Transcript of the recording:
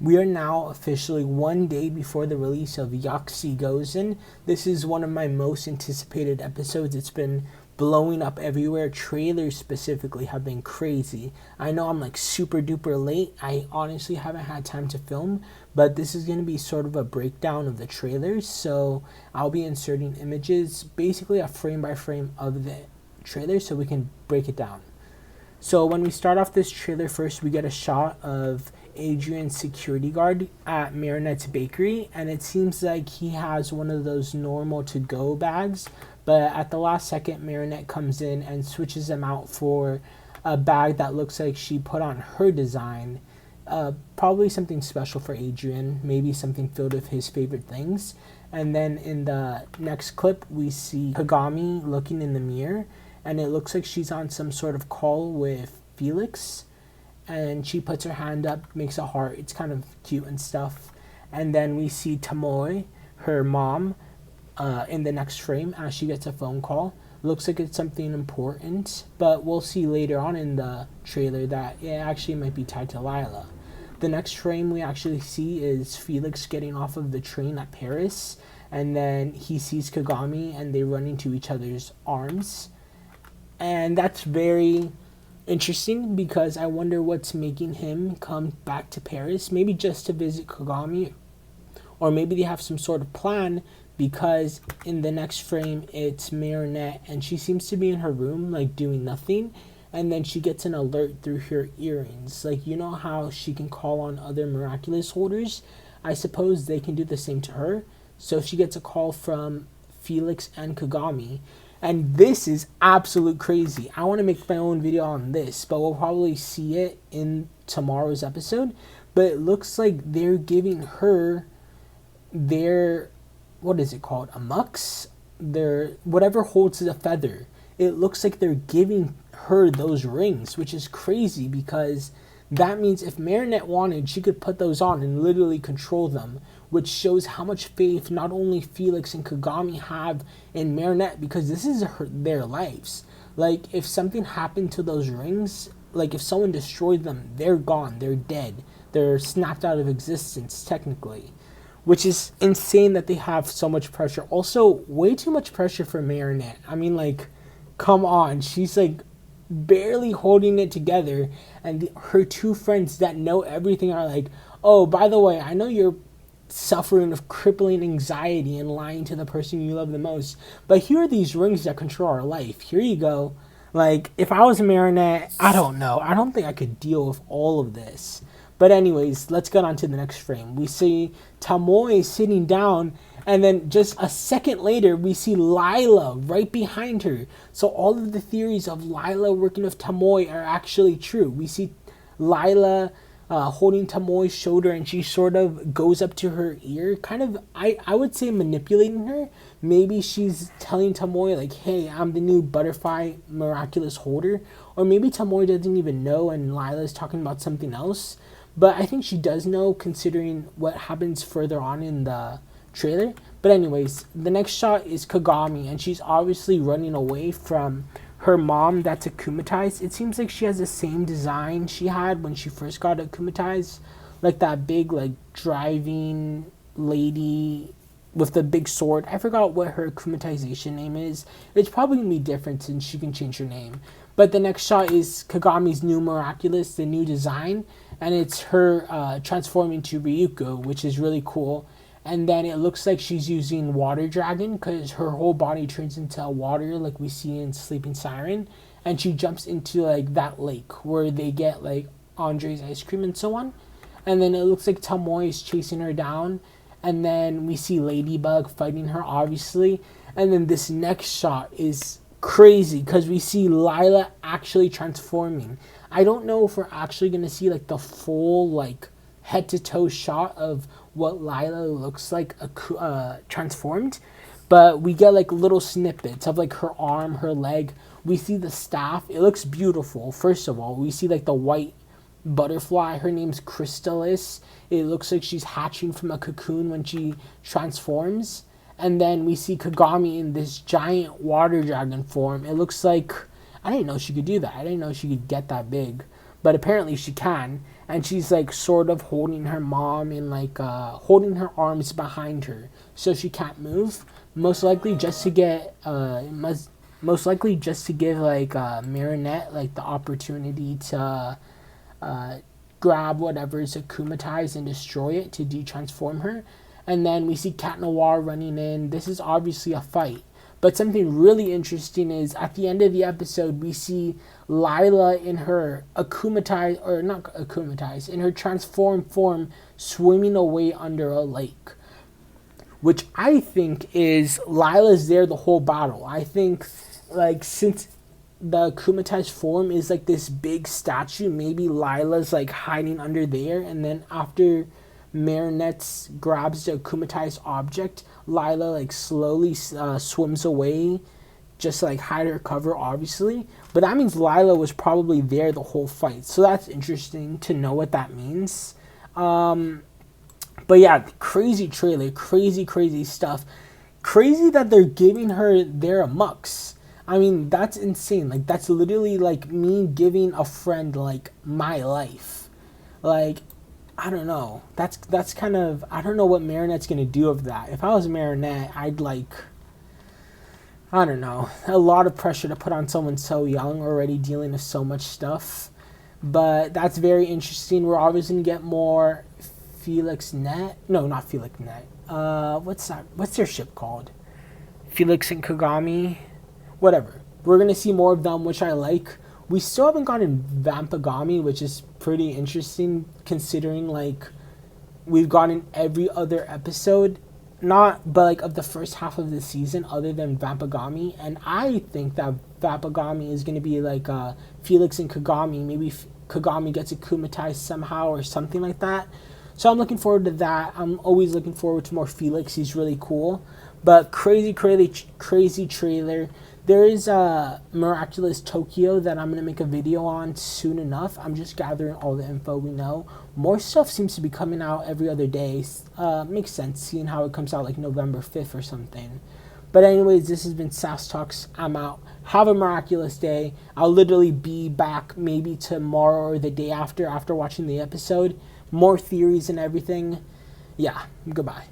We are now officially one day before the release of Yaksi Gozen. This is one of my most anticipated episodes. It's been blowing up everywhere. Trailers specifically have been crazy. I know I'm like super duper late. I honestly haven't had time to film, but this is going to be sort of a breakdown of the trailers. So I'll be inserting images, basically a frame by frame of the trailer so we can break it down. So when we start off this trailer, first we get a shot of Adrian's security guard at Marinette's bakery, and it seems like he has one of those normal to-go bags, but at the last second Marinette comes in and switches them out for a bag that looks like she put on her design. Probably something special for Adrian, maybe something filled with his favorite things. And then in the next clip we see Kagami looking in the mirror, and it looks like she's on some sort of call with Felix, and she puts her hand up, makes a heart. It's kind of cute and stuff. And then we see Tomoe, her mom, in the next frame as she gets a phone call. Looks like it's something important, but we'll see later on in the trailer that it actually might be tied to Lila. The next frame we actually see is Felix getting off of the train at Paris, and then he sees Kagami and they run into each other's arms. And that's very interesting because I wonder what's making him come back to Paris. Maybe just to visit Kagami, or maybe they have some sort of plan, because in the next frame it's Marinette and she seems to be in her room like doing nothing, and then she gets an alert through her earrings. Like, you know how she can call on other miraculous holders? I suppose they can do the same to her. So she gets a call from Felix and Kagami. And this is absolute crazy. I want to make my own video on this, but we'll probably see it in tomorrow's episode. But it looks like they're giving her their, what is it called? A mux? Their, whatever holds the feather. It looks like they're giving her those rings, which is crazy because that means if Marinette wanted, she could put those on and literally control them, which shows how much faith not only Felix and Kagami have in Marinette, because this is their lives. Like, if something happened to those rings, like if someone destroyed them, they're gone, they're dead, they're snapped out of existence technically, which is insane that they have so much pressure. Also, way too much pressure for Marinette. I mean, like, come on, she's like barely holding it together, and her two friends that know everything are like, oh, by the way, I know you're suffering of crippling anxiety and lying to the person you love the most, but here are these rings that control our life. Here you go. Like, if I was a Marinette, I don't know. I don't think I could deal with all of this. But anyways, let's get on to the next frame. We see Tomoe sitting down, and then just a second later, we see Lila right behind her. So all of the theories of Lila working with Tomoe are actually true. We see Lila holding Tomoe's shoulder, and she sort of goes up to her ear, kind of, I would say, manipulating her. Maybe she's telling Tomoe, like, hey, I'm the new butterfly miraculous holder. Or maybe Tomoe doesn't even know and Lila's talking about something else. But I think she does know, considering what happens further on in the trailer. But anyways, the next shot is Kagami, and she's obviously running away from her mom that's akumatized. It seems like she has the same design she had when she first got akumatized, like that big, like, driving lady with the big sword. I forgot what her akumatization name is. It's probably gonna be different since she can change her name. But the next shot is Kagami's new miraculous, the new design, and it's her transforming to Ryuko, which is really cool. And then it looks like she's using water dragon because her whole body turns into water, like we see in Sleeping Siren, and she jumps into like that lake where they get like Andre's ice cream and so on. And then it looks like Tomoe is chasing her down, and then we see Ladybug fighting her, obviously. And then this next shot is crazy because we see Lila actually transforming. I don't know if we're actually gonna see like the full like head to toe shot of what Lila looks like transformed, but we get like little snippets of like her arm, her leg. We see the staff. It looks beautiful. First of all, we see like the white butterfly. Her name's Crystalis. It looks like she's hatching from a cocoon when she transforms. And then we see Kagami in this giant water dragon form. It looks like, I didn't know she could do that. I didn't know she could get that big. but apparently she can. And she's like sort of holding her mom and like holding her arms behind her so she can't move. Most likely just to get most likely just to give like Marinette like the opportunity to grab whatever is akumatized and destroy it to de-transform her. And then we see Cat Noir running in. This is obviously a fight. But something really interesting is at the end of the episode, we see Lila in her akumatized, or not akumatized, in her transformed form swimming away under a lake. Which I think is Lila's there the whole battle. I think, like, since the akumatized form is like this big statue, maybe Lila's like hiding under there, and then after Marinette grabs the akumatized object, Lila like slowly swims away, just to, like, hide her cover, obviously. But that means Lila was probably there the whole fight, so that's interesting to know what that means. But yeah, crazy trailer, crazy stuff. Crazy that they're giving her their mux. I mean, that's insane. Like, that's literally like me giving a friend like my life. Like, I don't know. That's kind of, I don't know what Marinette's gonna do of that. If I was Marinette, I'd like, I don't know, a lot of pressure to put on someone so young, already dealing with so much stuff. But that's very interesting. We're obviously gonna get more Felix Net. No, not Felix Net. What's that? What's their ship called? Felix and Kagami. Whatever. We're gonna see more of them, which I like. We still haven't gotten Vampagami, which is pretty interesting considering like we've gotten every other episode, not but like of the first half of the season other than Vampagami, and I think that Vampagami is going to be like Felix and Kagami. Maybe Kagami gets akumatized somehow or something like that. So I'm looking forward to that. I'm always looking forward to more Felix. He's really cool. But crazy trailer. There is Miraculous Tokyo that I'm going to make a video on soon enough. I'm just gathering all the info we know. More stuff seems to be coming out every other day. Makes sense, seeing how it comes out like November 5th or something. But anyways, this has been Sass Talks. I'm out. Have a miraculous day. I'll literally be back maybe tomorrow or the day after watching the episode. More theories and everything. Yeah, goodbye.